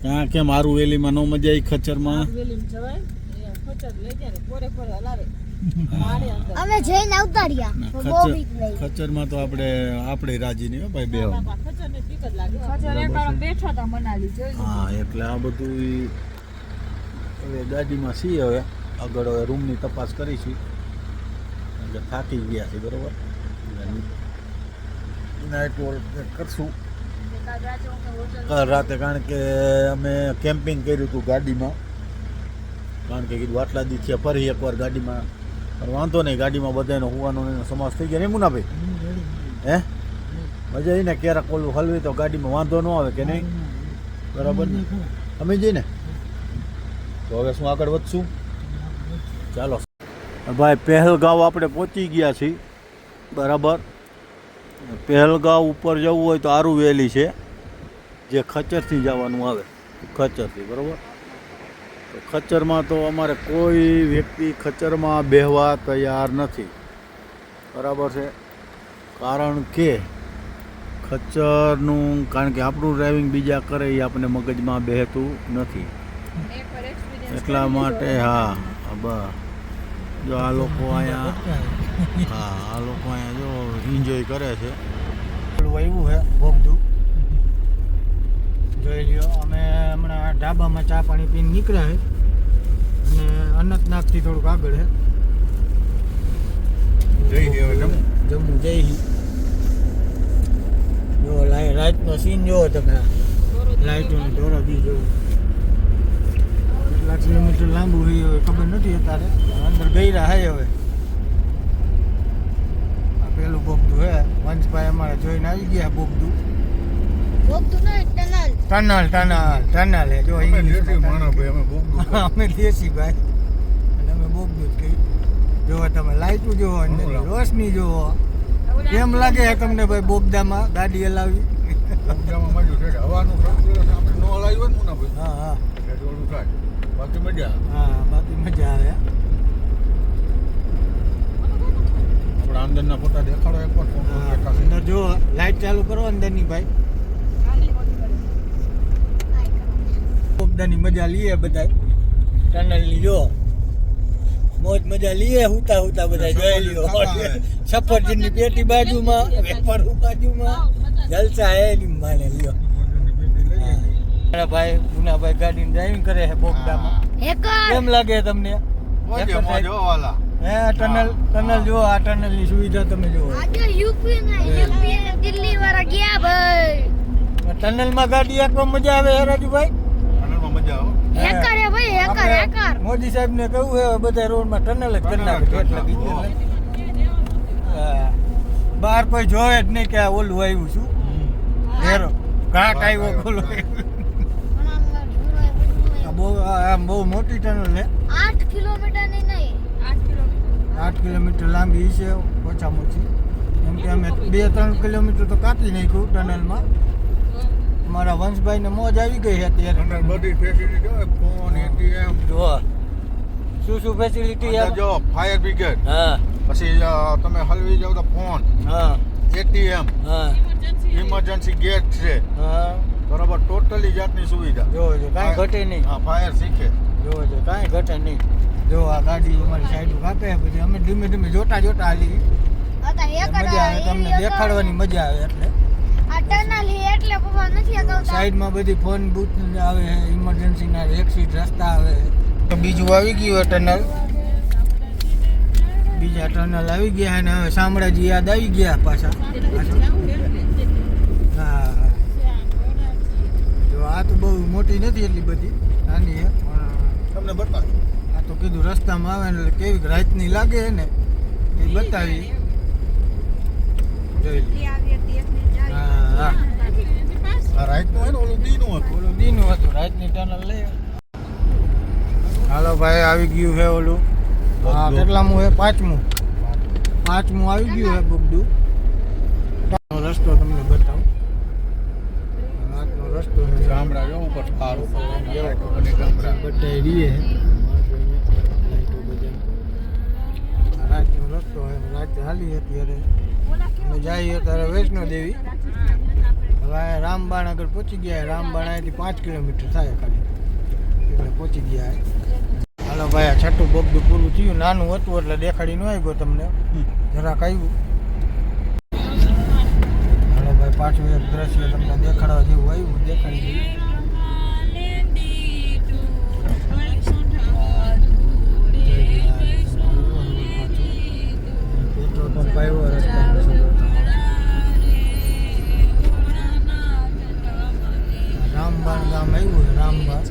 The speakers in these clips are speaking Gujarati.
ત્યાં કેમ મારું વેલીમાં નો મજા આવી ખચરમાં અમે જઈને આવતા રહ્યા ખચરમાં તો આપણે રાજી નહીં ભાઈ બે હા એટલે આ બધું હવે ગાડીમાં છીએ હવે આગળ હવે રૂમની તપાસ કરીશું એટલે થાકી ગયા છે બરોબર નાઇટ વોક કરશું કાલ રાતે કારણ કે અમે કેમ્પિંગ કર્યું હતું ગાડીમાં કારણ કે કીધું આટલા દી થયા ફરી એકવાર ગાડીમાં પણ વાંધો નહીં ગાડીમાં બધાનો હોવાનો સમાસ થઈ ગયા નહીં મુનાભાઈ હે મજા આવી ને ક્યારેક ઓલું હલવી તો ગાડીમાં વાંધો ન આવે કે નહીં બરાબર ને અમે જઈને તો હવે શું આગળ વધશું ચાલો ભાઈ પહેલગાંવ આપણે પહોંચી ગયા છીએ બરાબર પહેલગાંવ ઉપર જવું હોય તો આરું વેલી છે જે ખચ્ચરથી જવાનું આવે ખચ્ચરથી બરાબર તો ખચ્ચરમાં તો અમારે કોઈ વ્યક્તિ ખચ્ચરમાં બેહવા તૈયાર નથી બરાબર છે કારણ કે ખચ્ચરનું કારણ કે આપણું ડ્રાઇવિંગ બીજા કરે એ આપણને મગજમાં બેહતું નથી એટલા માટે હા બસ જો આ લોકો અહીંયા હા આ લોકો અહીંયા જો એન્જોય કરે છે વાવ્યું છે ભોગદું જોઈ લ્યો અમે હમણાં ઢાબામાં ચા પાણી પીને નીકળ્યા છે અને અનંતનાગથી થોડુંક આગળ છે જમ્મુ જય જો રાઈટનો સીન જોવો તમે લાઇટોનો દોરો બી જોવો કેટલા કિલોમીટર લાંબુ હોય હવે ખબર નથી અત્યારે અંદર ગયેલા હે હવે આ પેલું બોગદું હે વંશભાઈ અમારે જોઈને આવી ગયા બોગદું ટનલ હે જો અમે દેશી ભાઈ અને અમે બોગદું જ કહી જોવો તમે લાઈટું જોવો અંદર રોશની જોવો કેમ લાગે છે તમને ભાઈ બોગદામાં ગાડી હલાવી હવાનું હા હા બાકી મજા હા બાકી મજા આવે આપણા અંદરના ફોટા દેખાડો એકવાર અંદર જો લાઈટ ચાલુ કરો અંદરની ભાઈ બોગદાની મજા લઈએ બધા ટનલની જો મોજ મજા લઈએ હુતા હુતા બધા જોઈ લ્યો સફરજનની પેટી બાજુમાં વેપાર બાજુમાં જલસા હે માને લ્યો ભાઈ ગુનાભાઈ ગાડી ડ્રાઇવિંગ કરે છે બોગદામાં કેમ લાગે તમને હે ટનલ જો આ ટનલ ની સુવિધા તમે જો યુપી દિલ્હી વાળા ગયા ભાઈ ટનલ માં ગાડી આખો મજા આવે હે રાજુભાઈ ટનલ માં મજા આવે મોદી સાહેબ ને કહ્યું છે બધા રોડ માં ટનલ જ કરી નાખે બહાર કોઈ જોવે જ નહીં કે આ ઓલું આવ્યું છું ઘેરો ઘાટ આવ્યો ખોલો બહુ મોટી ટનલ છે 8 કિલોમીટર ની નહીં 8 કિલોમીટર લાંબી છે ઓછામાં ઓછી કેમ કે અમે 2-3 કિલોમીટર તો કાપી નાખ્યું ટનલમાં મારા વંશભાઈ ને મોજ આવી ગઈ છે અત્યારે બધી ફેસિલિટી હોય ફોન એટીએમ જો શું ફેસિલિટી જો ફાયર બ્રિગેડ હા પછી તમે હલવી જાવ તો ફોન હા એટીએમ હા ઇમરજન્સી ગેટ છે હા બરાબર ટોટલી જાતની સુવિધા જો કાંઈ ઘટે નહીં હા ફાયર શીખે જો કાંઈ ઘટે નહીં જો આ ગાડી અમારી સાઈડ કાપે પછી અમે ધીમે ધીમે જોતા હાલી મજા આવે તમને દેખાડવાની મજા આવે એટલે આ ટનલ એટલે પપ્પા નથી આવતા સાઈડમાં બધી ફોન બૂથ આવે ઇમરજન્સી ના એક્સિટ રસ્તા આવે તો બીજું આવી ગયું ટનલ બીજા ટનલ આવી ગયા અને હવે શામળાજી યાદ આવી ગયા પાછા હા જો આ તો બહુ મોટી નથી એટલી બધી નાની છે તમને બતાવી આ તો કીધું રસ્તામાં આવે એટલે કેવી રાતની લાગે ને એ બતાવી જોઈ હા રાઈટનું હોય ને ઓલું દીનું હતું રાઈટની ટનલ લઈ હાલો ભાઈ આવી ગયું છે ઓલું હા કેટલામું છે પાંચમું આવી ગયું છે બોગદું રસ્તો તમને બતાવું રાતનો રસ્તો ગામડા જો ઉપર સારું બધા રીએ રાતનો રસ્તો રાતે હાલી અત્યારે અમે જઈએ ત્યારે વૈષ્ણો દેવી હવે આ રામબાણ આગળ પહોંચી ગયા. રામબાણ અહીંથી 5 કિલોમીટર થાય ખાલી, એટલે પહોંચી ગયા. હાલો ભાઈ, આ છઠ્ઠું બગડું પૂરું થયું. નાનું હતું એટલે દેખાડી ન આવ્યો તમને, જરાક આવ્યું. હાલો ભાઈ, પાછું એક દ્રશ્ય તમને દેખાડવા જેવું આવ્યું, દેખાડી દઈએ. પેટ્રોલ પંપ આવ્યો રસ્તા. રામબાણ ગામ આવ્યું. રામબાણ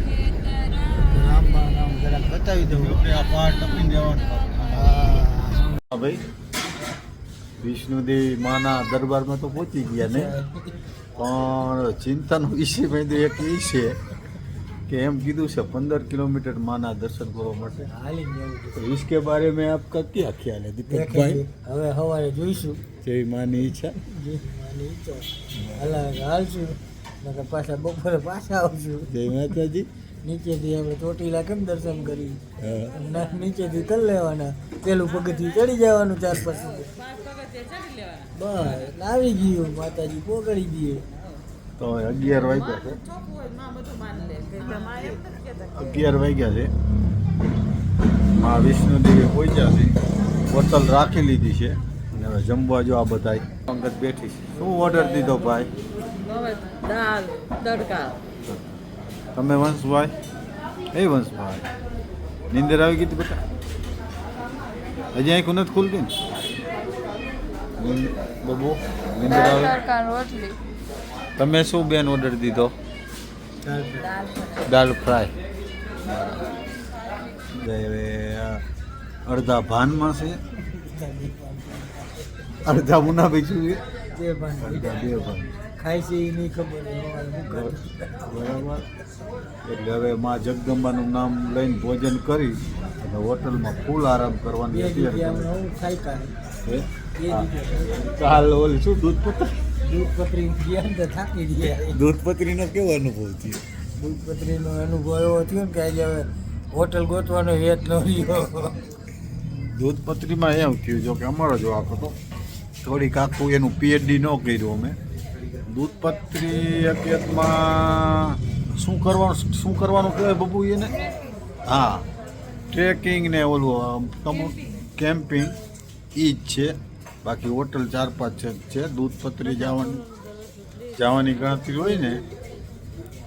ગામ જરાક બતાવી દઉં. આ પહાડ ટપીને જવાનું. હા ભાઈ, વિષ્ણુદેવી માના દરબારમાં તો પહોંચી ગયા ને, પણ ચિંતાનો વિષય મેં તો એક એ છે કે એમ કીધું છે 15 કિલોમીટર માના દર્શન કરવા માટે. હાલી ને તો इसके बारे में आपका क्या ख्याल है दीपकભાઈ? હવે સવારે જોઈશું. જેવી માની ઈચ્છા. હાલશું નકર પાછા બપોરે પાછા આવશું. જય માતાજી. નીચેથી આપણે ચોટીલા કેમ દર્શન કરી, હા. નીચેથી કરી લેવાના, પેલું પગથિયું ચડી જવાનું 4-5. બસ આવી ગયું, માતાજી પોગળી દઈએ. તો 11 વાગ્યા છે. 11 વાગ્યા છે. માં વિષ્ણુદેવી પહોંચ્યા છે. બોટલ રાખી લીધી છે અને હવે જમવા જો આ બધા અંગત બેઠી છે. શું ઓર્ડર દીધો ભાઈ? દાળ તડકા. તમે વંશભાઈ? એ વંશભાઈ, નીંદર આવી ગઈ હતી બેટા? હજી આંખું નથી ખુલતી ને બબુ? નીંદર આવે? રોટલી. તમે શું બેન ઓર્ડર દીધો? દાળ ફ્રાય. હવે અડધા ભાનમાં છે, અડધા મુનાભાઈ શું છે? બે ભાન અડધા બે ભાન. ખાય છે એ નહીં ખબર. બરાબર. એટલે હવે માં જગદંબાનું નામ લઈને ભોજન કરી અને હોટલમાં ફૂલ આરામ કરવાની બે અત્યારે જગ્યા તમે. હું ખાઈ કાઢે. હે? બે હા. જગ્યા કાલ ઓલી શું દૂધપત્રી? દૂધપત્રી ગયા ને તો થાકી ગયા. દૂધપત્રીનો કેવો અનુભવ થયો? દૂધપત્રીનો અનુભવ એવો થયો ને કે આજે હવે હોટલ ગોતવાનો હેત ન રહ્યો. દૂધપત્રીમાં એમ થયું, જો કે અમારો જો આખો તો થોડીક આખું એનું પીએચડી ન કર્યું અમે. દૂધપત્રી હકીકતમાં શું કરવાનું કહેવાય બબુ એને? હા, ટ્રેકિંગ ને ઓલું કેમ્પિંગ એ જ છે. બાકી હોટલ 4-5 છે. દૂધપત્રી જવાની ગણતરી હોય ને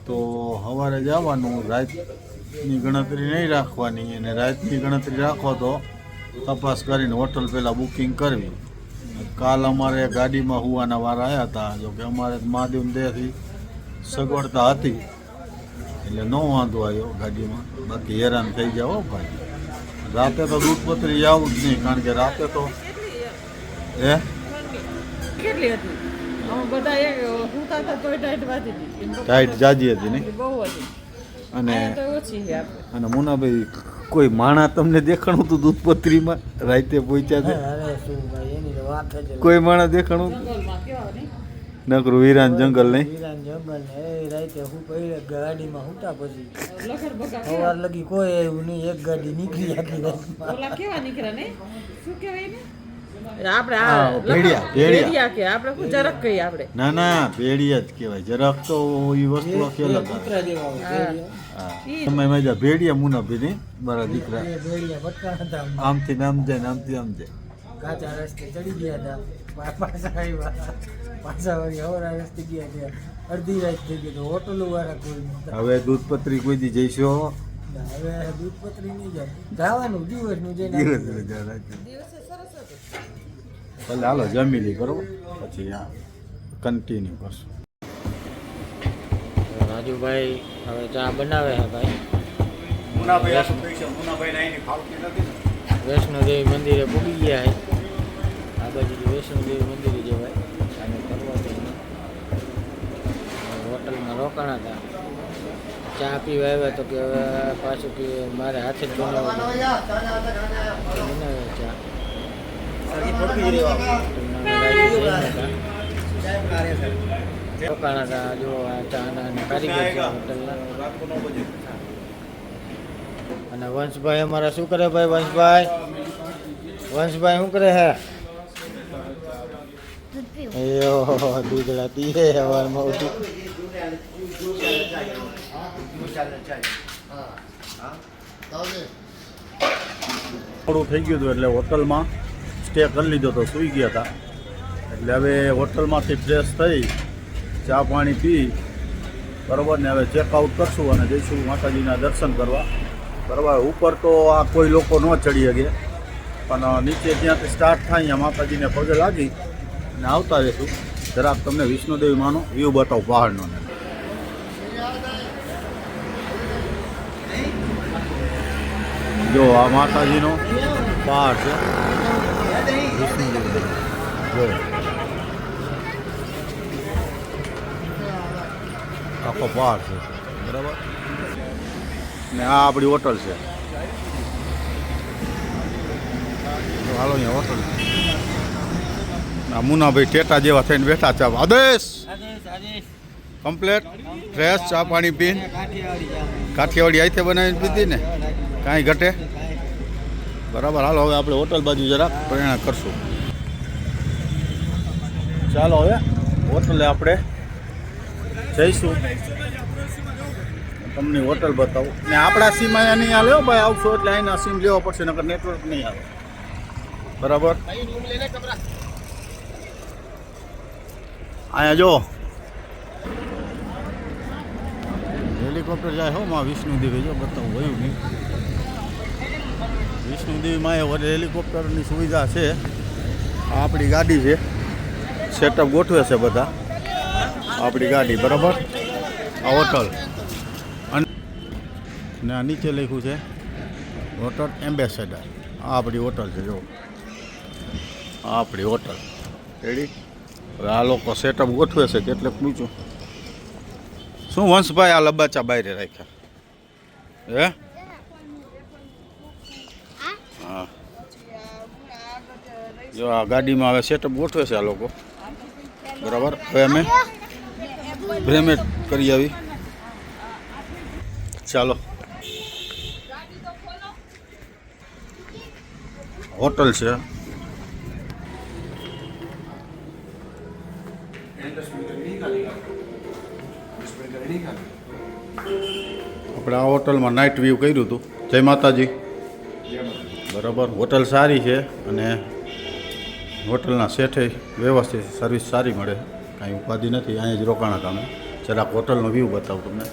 તો સવારે જવાનું, રાતની ગણતરી નહીં રાખવાની. અને રાતની ગણતરી રાખો તો તપાસ કરીને હોટલ પહેલાં બુકિંગ કરવી. કાલ અમારે ગાડીમાં હુવાના વાર આવ્યા હતા, જોકે અમારે મહાદેવ દયાથી સગવડતા હતી એટલે ન વાંધો આવ્યો ગાડીમાં. બાકી હેરાન થઈ જાવ હો ભાઈ. રાતે તો દૂધપત્રી જવું જ નહીં, કારણ કે રાતે તો હે કેટલી હતી? અમે બધા એક હુતા હતા તોય ટાઈટ વાતી હતી. ટાઈટ જાજી હતી ને. બહુ હતી. અને તો ઓછી છે આપણે. અને મુનાભાઈ, કોઈ માણા તમને દેખાણું હતું દૂધપત્રીમાં રાતે પહોંચ્યા છે? અરે શું ભાઈ, એની તો વાત જ અલગ. કોઈ માણા દેખાણું? જંગલમાં કેવા નહીં? નકરું વીરાન જંગલ નહીં. વીરાન જંગલ ને એ રાતે હું પહેલે ગાડીમાં હુતા પછી લખર બગા સવાર લગી કોઈ આવ્યું નહીં. એક ગાડી નીકળી આખી રાતમાં. ઓલા કેવા નીકળ્યા નહીં? શું કહેવાય ને? આપણે હા, આ ભેડિયા. ભેડિયા કે આપણે શું જરાક કહીએ આપણે. ના ના, ભેડિયા જ કહેવાય. જરાક તો એ વસ્તુ આખી અલગ આવે. કૂતરા જેવા હોય, ભેડિયા. હા, તમે મજા ભેડિયા મુનાભાઈ નહીં મારા દીકરા. બે ભેડિયા ભટકાણા હતા. આમથી ને આમ જાય ને આમથી આમ જાય. કાચા રસ્તે ચડી ગયા હતા. પાછા આવ્યા. પાછા વળી હવરા રસ્તે ગયા ત્યાં અડધી રાત થઈ ગઈ તો હોટલો વાળા કોઈ નહોતા. હવે દૂધપત્રી કોઈ દી જઈશો? હવે દૂધપત્રી નહીં જાય. જવાનું દિવસનું જઈને દિવસ રજા રાખી. ભલે હાલો જમી લઈ બરોબર, પછી આ કન્ટિન્યુ કરશું. રાજુભાઈ હવે ચા બનાવે છે ભાઈ. વૈષ્ણોદેવી મંદિરે પૂગી ગયા છે. આ બાજુ વૈષ્ણોદેવી મંદિરે જવાય અને કરવા જઈને હોટલમાં રોકાણા હતા. ચા પીવા આવ્યા તો કે હવે પાછું કે મારે હાથે જ બનાવે ચા. રોકાણા હતા. જો આ ચાના કારીગર છે હોટલના. અને વંશભાઈ અમારા શું કરે ભાઈ? વંશભાઈ શું કરે હે? દૂધ પીવું. આવ્યું દૂધળાતી હે હવારમાં ઉઠી થોડું થઈ ગયું હતું એટલે હોટલમાં સ્ટે કરી લીધો તો સૂઈ ગયા હતા એટલે હવે હોટલમાંથી ફ્રેશ થઈ ચા પાણી પી બરાબર ને હવે ચેકઆઉટ કરશું અને જઈશું માતાજીના દર્શન કરવા બરાબર. ઉપર તો આ કોઈ લોકો ન ચડી શકે પણ નીચે ત્યાંથી સ્ટાર્ટ થાય અહીંયા માતાજીને પગે લાગી અને આવતા રહીશું. જરાક તમને વિષ્ણુદેવી માનો વ્યૂ બતાવું પહાડનો ને. જો આ માતાજીનો પહાડ છે વિષ્ણુદેવી. જો આખો પહાડ છે બરાબર ને આ આપણી હોટલ છે. તો હાલો અહીંયા હોટલ મુનાભાઈ ટેટા જેવા થઈને બેઠા છે. આદેશ કમ્પ્લેટ ફ્રેશ ચા પાણી પીને કાઠિયાવાડી આઈતે બનાવીને પીધી ને કાંઈ ઘટે બરાબર. હાલો હવે આપણે હોટલ બાજુ જરાક પ્રયાણ કરશું. ચાલો હવે હોટલે આપણે જઈશું તમને હોટલ બતાવું ને. આપણા સીમ અહીંયા નહીં હાલે ભાઈ, આવશો એટલે અહીંના સીમ લેવા પડશે નકર નેટવર્ક નહીં આવે બરાબર. અહીંયા જો હેલિકોપ્ટર જાય હો માં વિષ્ણુદેવી. જો બતાવું વયું નહીં વિષ્ણુદેવીમાં એ હેલિકોપ્ટરની સુવિધા છે. આ આપણી ગાડી છે, સેટઅપ ગોઠવે છે બધા આપણી ગાડી બરાબર. આ હોટલ અને આ નીચે લખ્યું છે હોટલ એમ્બેસેડર. આ આપણી હોટલ છે. જો આ આપણી હોટલ રેડી. હવે આ લોકો સેટઅપ ગોઠવે છે કેટલેક પૂછું શું વંશભાઈ આ લબાચા બહાર રાખ્યા હે? હા જો આ ગાડીમાં હવે સેટઅપ ગોઠવે છે આ લોકો બરાબર. હવે અમે પેમેન્ટ કરી આવી. ચાલો હોટલ છે. આપણે આ હોટલમાં નાઇટ વ્યૂ કર્યું હતું. જય માતાજી બરાબર. હોટલ સારી છે અને હોટલના શેઠે વ્યવસ્થિત સર્વિસ સારી મળે, કાંઈ ઉપાધિ નથી. અહીંયા જ રોકાણા તમે. જરાક હોટલનો વ્યૂ બતાવું તમને.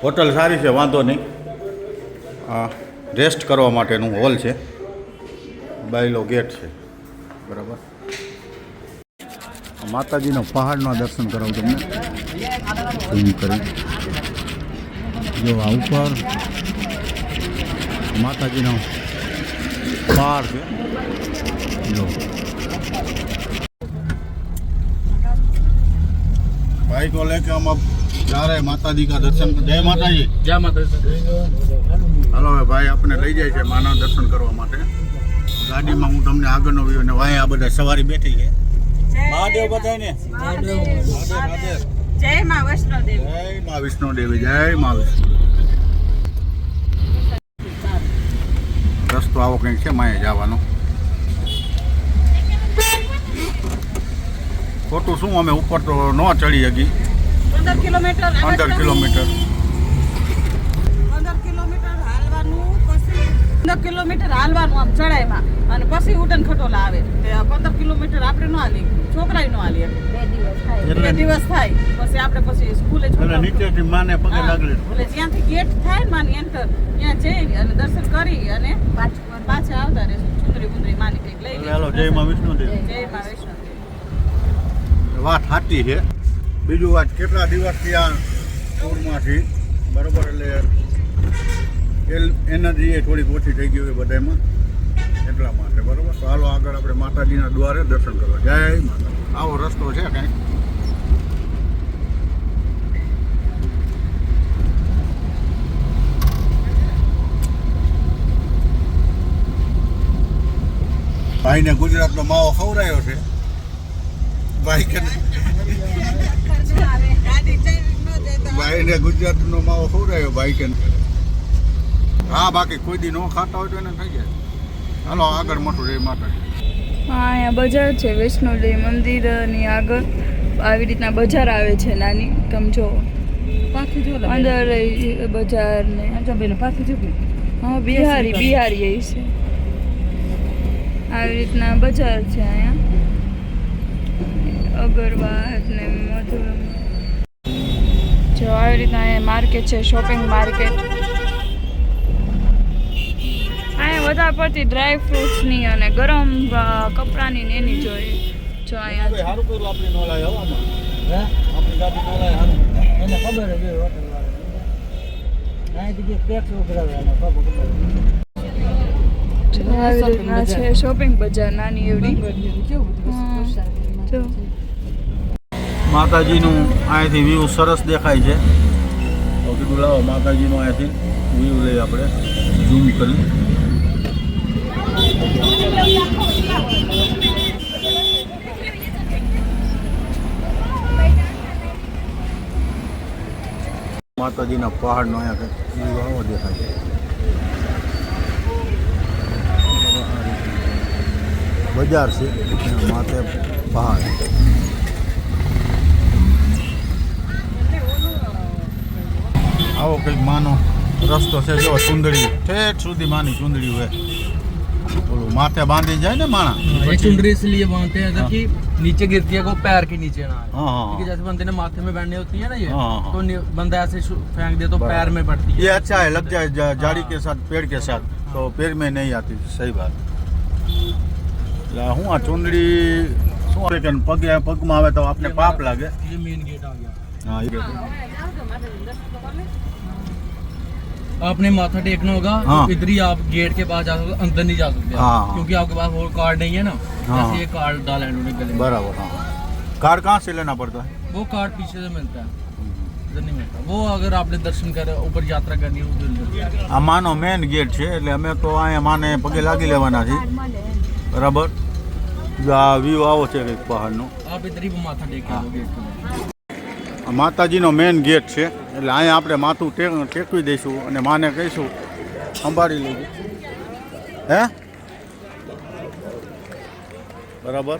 હોટલ સારી છે, વાંધો નહીં. આ રેસ્ટ કરવા માટેનું હોલ છે, બાયલો ગેટ છે બરાબર. માતાજીનો પહાડના દર્શન કરાવું તમને ઝૂમ કરી. જો આ ઉપર માતાજીનો પહાડ છે. જો भाई को लेके हम अब जा रहे हैं माता दी का दर्शन. जय माता जी. જય માતાજી. હાલો હવે ભાઈ આપણે લઈ જાય છે માના દર્શન કરવા માટે. ગાડીમાં હું તમને આગળનો વ્યૂ ને વાય આ બધા સવારી બેઠી છે. મહાદેવ બધાને જય માં વૈષ્ણોદેવી. જય મા વિષ્ણુદેવી. જય મા વિષ્ણુ. રસ્તો આવો કંઈક છે માએ જવાનો. ખોટું શું અમે ઉપર તો ન ચડી શકી. 15 કિલોમીટર 15 કિલોમીટર 15 કિલોમીટર હાલવાનું, પછી 15 કિલોમીટર હાલવાનું આમ ચડાઈમાં, અને પછી ઉડન ખટોલા આવે. 15 કિલોમીટર આપણે ન હાલી, છોકરાય ન હાલી. 2 દિવસ થાય પછી આપણે પછી સ્કૂલે એટલે નીચેથી માને પગે લાગલે એટલે જ્યાંથી ગેટ થાય ને માની એન્ટર, ત્યાં જઈ અને દર્શન કરી અને પાછા આવતા રહેશું. ચુંદરી બુંદરી માની કંઈક લઈ એટલે હાલો જય મા વિષ્ણુદેવી. જય માં વૈષ્ણોદેવી. વાત સાચી છે. બીજું વાત કેટલા દિવસથી આ ટૂરમાંથી બરાબર એટલે એનર્જી એ થોડીક ઓછી થઈ ગઈ હોય બધામાં, એટલા માટે બરાબર. તો હાલો આગળ આપણે માતાજીના દ્વારે દર્શન કરવા. જય માતા. આવો રસ્તો છે કાંઈ. ભાઈને ગુજરાતનો માવો ખવડાયો છે. ભાઈ કે ભાઈને ગુજરાતનો માવો ખવડાયો ભાઈ કે. હા બાકી કોઈ દી ન ખાતા હોય તો એને થઈ જાય. હાલો આગળ મોટું રે માતાજી. અહીંયા બજાર છે વૈષ્ણોદેવી મંદિરની આગળ આવી રીતના બજાર આવે છે નાની તમે જો પાછી જો અંદર એ બજાર ને બેન પાછી જો હા બિહારી એ છે આવી રીતના બજાર છે અહીંયા અગરવાદ ને મધુરમ જો આવી રીતના અહીંયા માર્કેટ છે શોપિંગ માર્કેટ અહીંયા વધારે પડતી ડ્રાય ફ્રૂટ્સની અને ગરમ કપડાની ને એની જોઈએ જો અહીંયા સારું કર્યું આપણે નો લાય હવામાં હે આપણી ગાડી નો લાય સારું એને ખબર જ હોય હોટલ વાળા અહીંથી ટેક્સ ઉઘરાવે એને ખબર આવી રીતના છે શોપિંગ બજાર નાની એવડી જો માતાજીનું અહીંથી વ્યૂ સરસ દેખાય છે તો કીધું લાવો માતાજીનું અહીંયાથી વ્યૂ લઈ આપણે ઝૂમ કરી માતાજીના પહાડનો અહીંયા કંઈક વ્યૂ આવો દેખાય છે બજાર છે એના માથે પહાડ આવો કંઈક માનો રસ્તો છે જો ચુંદડી ઠેઠ સુધી માની ચુંદડી હોય ઓલું માથે બાંધી જાય ને માણા ये चुनरी इसलिए बांधते हैं ताकि नीचे गिरती है वो पैर के नीचे ना आए हाँ हाँ क्योंकि जैसे बंदे ने माथे में बैंडने होती है ना ये हाँ, हाँ। तो बंदा ऐसे फेंक दे तो पैर में पड़ती ये है अच्छा है लग जाए जाड़ी के साथ पेड़ के साथ तो पेड़ में नहीं आती सही बात એટલે હું આ ચુંદડી શું આવે કે પગમાં આવે તો આપણે પાપ લાગે ये मेन गेट आ गया હા એ आपने माथा टेकना होगा हाँ। तो इधर ही आप गेट के पास जा सकते हो, अंदर नहीं जा सकते आप, हाँ। क्योंकि आपके पास वो कार्ड नहीं है ना हाँ। जैसे ये कार्ड डाला है उन्होंने गले में बराबर हाँ कार्ड कहाँ से लेना पड़ता है वो कार्ड पीछे से मिलता है इधर नहीं मिलता वो अगर आपने दर्शन करे ऊपर यात्रा करनी है उधर मिलता है। આ માનો મેન ગેટ છે એટલે અમે તો અહીંયા માને પગે લાગી લેવાના છીએ બરાબર જો આ વ્યૂ આવો છે કંઈક પહાડનો आप इधर ही वो माथा टेक के आओ गेट के पास। આ માતાજીનો મેન ગેટ છે એટલે અહીંયા આપણે માથું ટેકવી દઈશું અને માને કહીશું સંભાળી લેજો હે બરાબર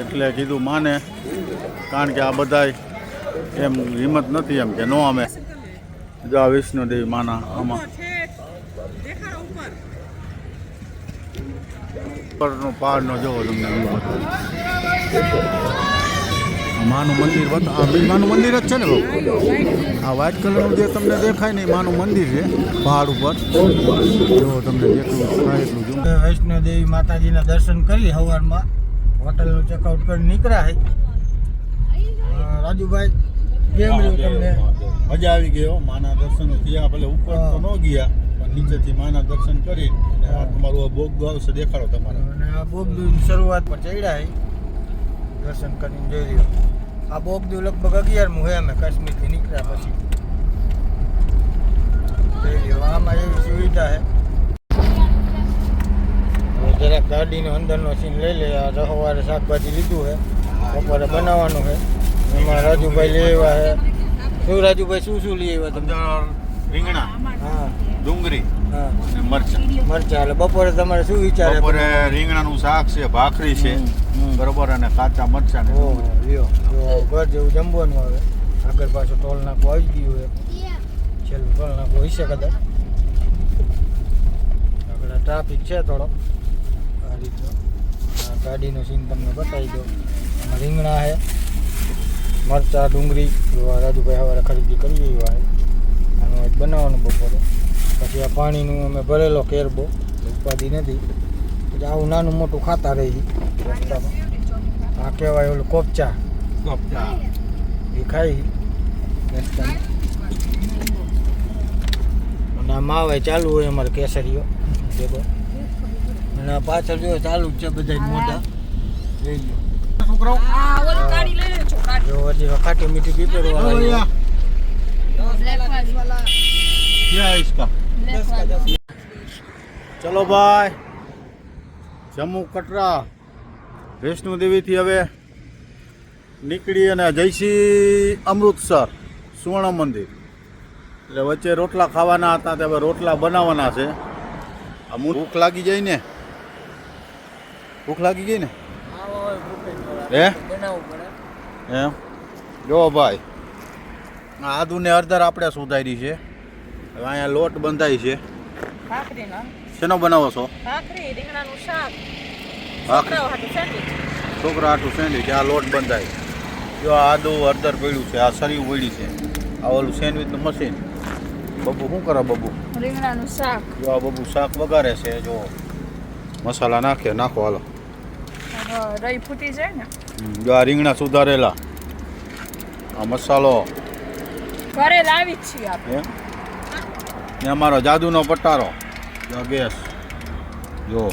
એટલે કીધું માને કારણ કે આ બધાય એમ હિંમત નથી એમ કે નો અમે જો આ વૈષ્ણોદેવી માના આમાં ઉપરનો પહાડનો જોવો તમને view બતાવું. આ માનું મંદિર આ બી માનું મંદિર જ છે ને બાબુ આ વ્હાઇટ કલરનું જે તમને દેખાય ને એ માનું મંદિર છે પહાડ ઉપર જો તમને જેટલું થાય એટલું જો વૈષ્ણોદેવી માતાજીના દર્શન કરી સવારમાં હોટલનું ચેકઆઉટ કરી નીકળ્યા હે રાજુભાઈ કેમ રહ્યું તમને મજા આવી ગઈ હો માના દર્શનો થયા ભલે ઉપર તો ન ગયા પણ નીચેથી માના દર્શન કરી આ તમારું બોગ આવશે દેખાડો તમારે અને આ બોગદુની શરૂઆત પર ચડ્યા હે દર્શન કરીને જોઈ રહ્યો આ બોગદુ લગભગ 11મું હે અમે કાશ્મીરથી નીકળ્યા પછી જોઈ રહ્યો આમાં એવી સુવિધા હે હવે જરાક ગાડીનો અંદરનો સીન લઈ લે આ સવારે શાકભાજી લીધું હે બપોરે બનાવવાનું હે એમાં રાજુભાઈ લઈ આવ્યા હે શું રાજુભાઈ શું લઈ આવ્યા તમે રીંગણા હા ડુંગળી હા અને મરચાં મરચા એટલે બપોરે તમારે શું વિચારે બપોરે રીંગણાનું શાક છે ભાખરી છે બરોબર અને કાચા મરચાં ને ઓહો લ્યો જો ઘર જેવું જમવાનું આવે આગળ પાછું ટોલ નાખું આવી ગયું હોય છેલ્લું ટોલ નાખું હોય છે કદાચ આગળ ટ્રાફિક છે થોડો આ રીતનો આ ગાડીનો સીન તમને બતાવી દો આમાં રીંગણા છે મરચાં ડુંગળી જોવા રાજુભાઈ સવારે ખરીદી કરી આવ્યા છે આનું આજ બનાવવાનું બપોરે પછી આ પાણીનું અમે ભરેલો કેરબો ઉપાધિ નથી પછી આવું નાનું મોટું ખાતા રહી રસ્તામાં આ કહેવાય ઓલું કોપચા એ ખાઈ રસ્તામાં અને આ માવે ચાલુ હોય અમારે કેસરીઓ ભેગો અને આ પાછળ જો ચાલુ જ છે બધા મોઢા લઈ લો છોકરાઓ જો હજી ખાટી મીઠી પીપેરવા क्या है इसका चलो भाई जम्मू कटरा वैष्णो देवीથી હવે નીકળી અને જઈશી અમૃતસર સુવર્ણ મંદિર એટલે વચ્ચે રોટલા ખાવાના હતા તે હવે રોટલા બનાવવાના છે આ ભૂખ લાગી જાય ને ભૂખ લાગી ગઈ ને આવો હોય ભૂખે હે બનાવવું પડે. એમ જો ભાઈ આ આદુને હળદર આપણે સુધારી છે હવે અહીંયા લોટ બંધાય છે ભાખરીનો શેનો બનાવો છો ભાખરી રીંગણાનું શાક ભાખરી છોકરાઓ હાટુ સેન્ડવિચ છોકરા આટું સેન્ડવિચ આ લોટ બંધાય જો આ આદુ હળદર પડ્યું છે આ સરિયું પડી છે આ ઓલું સેન્ડવિચનું મશીન બબુ શું કરે બબુ રીંગણાનું શાક જો આ બબુ શાક વઘારે છે જો મસાલા નાખો હાલો રહી ફૂટી જાય ને જો આ રીંગણા સુધારેલા આ મસાલો ઘરે લાવી જ છીએ આપણે એમ ને અમારો જાદુનો પટારો જો ગેસ જો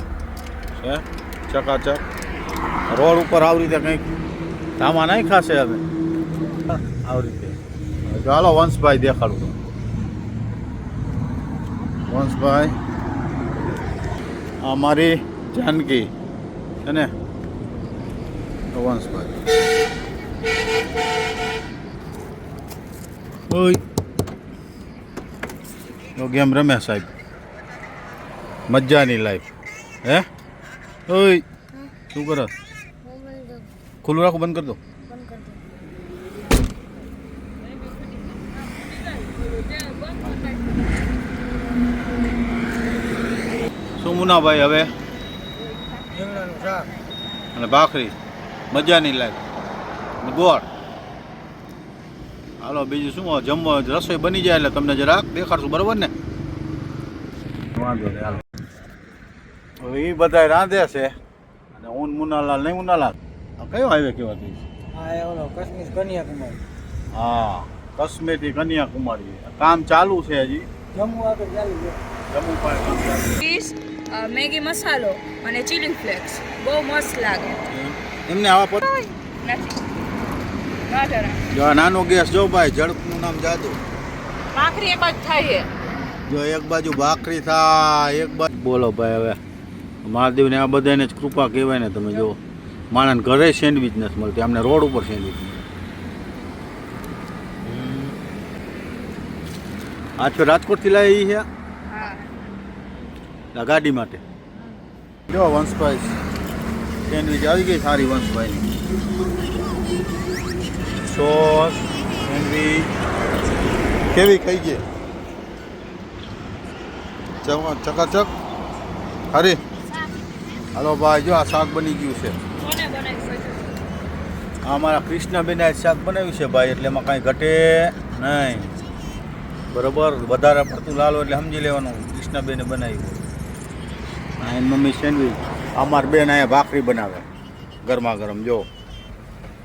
છે ચકાચક રોડ ઉપર આવી રીતે કંઈક ધામા નહીં ખાશે હવે આવી રીતે જો હાલો વંશભાઈ દેખાડું વંશભાઈ આ મારી જાનકી છે ને વંશભાઈ ઓય તો ગેમ રમે સાહેબ મજાની લાઈફ હે ઓય શું કરો ખુલ્લું રાખો બંધ કરી દો શું મુનાભાઈ હવે રીંગણાનું શાક અને ભાખરી મજાની લાઈફ અને ગોળ હાલો બીજું શું જમવા રસોઈ બની જાય એટલે તમને જરાક દેખાડશું બરોબર ને વાંધો નહીં હાલો હવે એ બધા રાંધે છે અને હું મુનાલાલ નહીં મુનાલાલ કયો હાઈવે કહેવાતી આ એ ઓલો કાશ્મીર કન્યાકુમારી હા કાશ્મીરથી કન્યાકુમારી કામ ચાલુ છે હજી જમ્મુ આગળ ચાલુ છે. જમ્મુ પાસે કામ ચાલુ ચીઝ મેગી મસાલો અને ચીલી ફ્લેક્સ બહુ મસ્ત લાગે એમને આવા પર નથી ના જરા જો આ નાનો ગેસ જો ભાઈ ઝડપનું નામ જાદુ ભાખરી એક જ થાય જો એક બાજુ ભાખરી થાય એક બાજુ બોલો ભાઈ હવે મહાદેવને આ બધાને જ કૃપા કહેવાય ને તમે જો માણસને ઘરે સેન્ડવિચ નથી મળતી અમને રોડ ઉપર સેન્ડવિચ આ છો રાજકોટથી લાવી છે હા આ ગાડી માટે જો વંશભાઈ સેન્ડવિચ આવી ગઈ સારી વંશભાઈ સોસ સેન્ડવિચ કેવી ખાઈ ગઈ ચકાચક અરે હાલો ભાઈ જો આ શાક બની ગયું છે કોને બનાવી શકે આ અમારા કૃષ્ણબેને આજ શાક બનાવ્યું છે ભાઈ એટલે એમાં કાંઈ ઘટે નહીં બરોબર વધારે પડતું લાલો એટલે સમજી લેવાનું કૃષ્ણબેને બનાવ્યું આ એની મમ્મી સેન્ડવિચ અમારી બેન અહીંયા ભાખરી બનાવે ગરમા ગરમ જો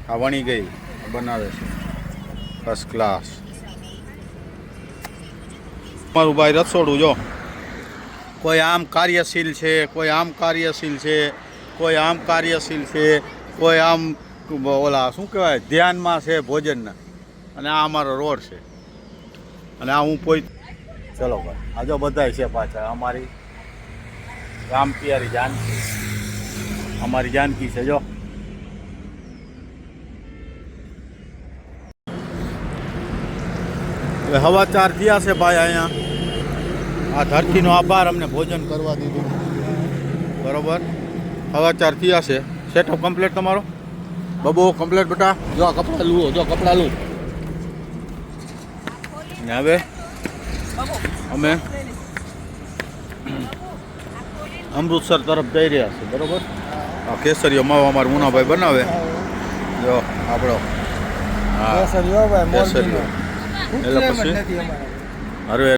આ વણી ગઈ બનાવે છે ફર્સ્ટ ક્લાસ મારું ભાઈ રસોડું જો કોઈ આમ કાર્યશીલ છે કોઈ આમ કાર્યશીલ છે કોઈ આમ કાર્યશીલ છે કોઈ આમ ઓલા શું કહેવાય ધ્યાનમાં છે ભોજનના અને આ અમારો રોડ છે અને આ હું કોઈ ચલો ભાઈ આ જો બધાય છે પાછા અમારી રામ પિયારી જાનકી અમારી જાનકી છે જો હવે હવા 4 થયા છે ભાઈ અહીંયા આ ધરતીનો આભાર અમને ભોજન કરવા દીધું બરોબર હવા 4 થયા છે સેટઅપ કમ્પ્લીટ તમારો બબો કમ્પ્લીટ બેટા જો આ કપડાં લુઓ જો કપડાં લઉં ને હવે અમે અમૃતસર તરફ જઈ રહ્યા છીએ બરોબર આ કેસરીઓ માવો અમારા મુનાભાઈ બનાવે જો આપણો હા કેસરીઓ ભાઈ કેસરીઓ મોરબીનો એટલે ઉતરેમ જ પછી નથી અમારે. અરે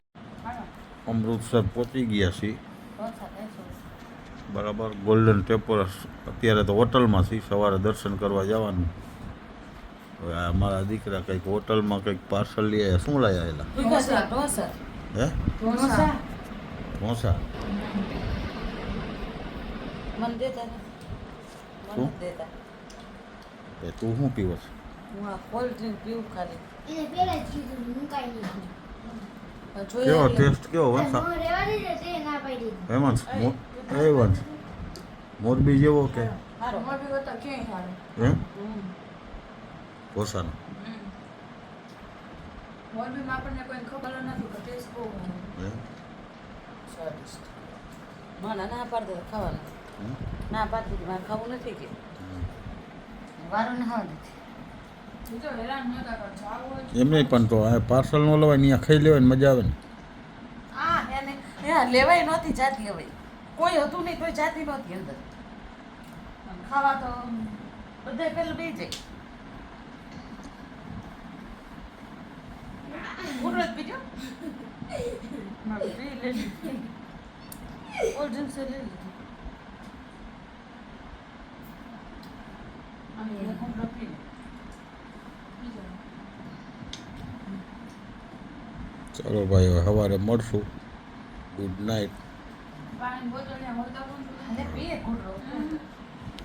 અમૃતસર પહોંચી ગયા છીએ બરાબર ગોલ્ડન ટેમ્પલ અત્યારે તો હોટલમાં છીએ સવારે દર્શન કરવા જવાનું હવે આ અમારા દીકરા કંઈક હોટલમાં કંઈક પાર્સલ લઈ આવ્યા શું લઈ આવેલા હે ઢોસા શું એ તું શું પીવસ એને પેલા જ કીધું હું કાંઈ નહીં કેવો ટેસ્ટ કેવો વંશા હું રહેવા દીધે તે ના પાડી દીધી હેમંત એ વંશ મોરબી જેવો કે મોરબી કરતા ક્યાંય સારું એમ ઢોસાનો મોરબીમાં આપણને કોઈ ખબર નથી કે ટેસ્ટ બહુ એમ ના પાડ દે ખાવાનું હમ? ના પાછી મારે ખાવું નથી કે વારું ના હોત એમ નહીં પણ તો પાર્સલ ન લેવાય ને અહીંયા ખાઈ લેવાય ને મજા આવે ને. આ એને લેવાય નહોતી જાતી હવે કોઈ હતું નહીં કોઈ જાતી નહોતી અંદર અને ખાવા તો બધા પેલું બે જાય ગુડરત પીજો મારું પી લે ઓલ ડ્રિંક્સ લઈ લીધું અને એક હમણાં પી લે ચાલો ભાઈ હવે સવારે મળશું. Good night.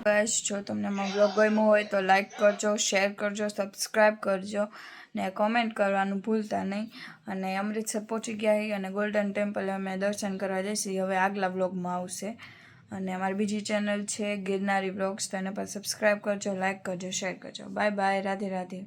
બસ જો તમને મારો બ્લોગ ગમ્યો હોય તો લાઈક કરજો, શેર કરજો, સબસ્ક્રાઈબ કરજો ને કોમેન્ટ કરવાનું ભૂલતા નહીં. અને અમૃતસર પહોંચી ગયા છીએ અને ગોલ્ડન ટેમ્પલ અમે દર્શન કરવા જઈશું હવે આગલા બ્લોગમાં આવશે. અને અમારી બીજી ચેનલ છે ગિરનારી બ્લોગ્સ, તો એને પર સબસ્ક્રાઈબ કરજો, લાઈક કરજો, શેર કરજો. Bye bye, Radhe Radhe.